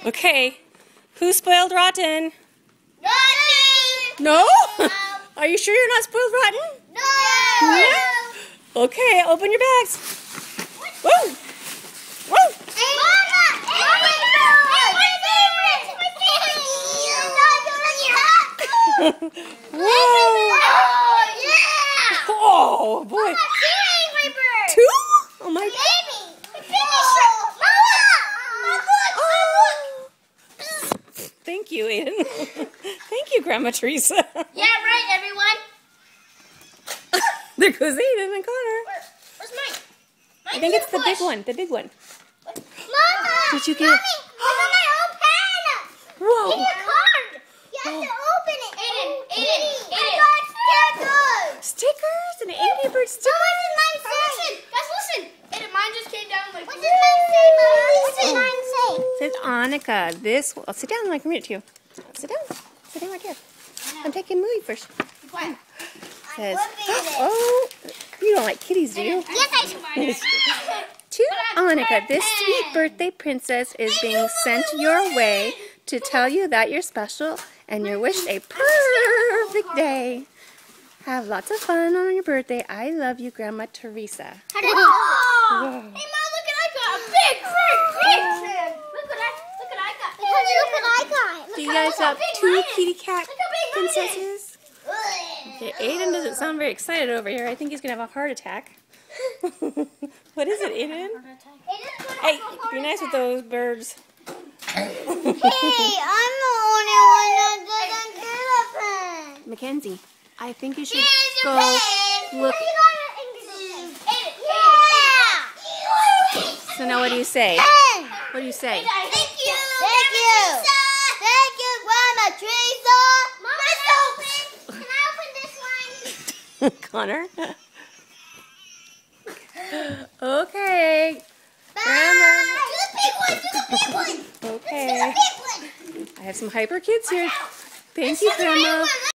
Okay. Who spoiled rotten? Not me! No? No. Are you sure you're not spoiled rotten? No! No? Okay, open your bags. Woo! Woo! Mama! Whoa! Oh, yeah! Oh, boy. Mama, two Angry Birds! Two? Oh, my God. Baby! Finish it! Mama! Thank you, Aiden. Thank you, Grandma Teresa. Yeah, right, everyone. There goes Aiden and Connor. Where's mine? I think it's the big one. The big one. Mama! Did you get- Mommy, I got my own pen! Whoa. Give me a card! You have to open it! Aiden! I got stickers! Stickers and Angry Bird So stickers. what does mine say? Guys, listen! Aiden, mine just came down like... What does mine say, Mom? What does mine say? It says Annika. This. I'll sit down and I can read it to you. Sit down. Sit down right here. I'm taking a movie first. Be quiet. It says, oh, you don't like kitties, do you? Yes, I do. To Annika, this sweet birthday princess is being sent your way to tell you that you're special and you're wished a perfect day. Have lots of fun on your birthday. I love you, Grandma Teresa. Hey, Mom, look at I got a big fan. Look what I got. Look what I got. Do you guys have two kitty cat princesses? Okay, Aiden doesn't sound very excited over here. I think he's going to have a heart attack. What is it, Aiden? Hey, be nice with those birds. Hey, I'm the only one that doesn't get a pen. Mackenzie, I think you should Here's your go pen. look. Yeah. So now what do you say? Pen. What do you say? Thank you. Thank you. Thank you, Grandma Teresa. Mama, can I open this one? Connor? Okay. Grandma. Do the big one. Do the big one. Okay. Do the big one. I have some hyper kids here. Thank you, Grandma.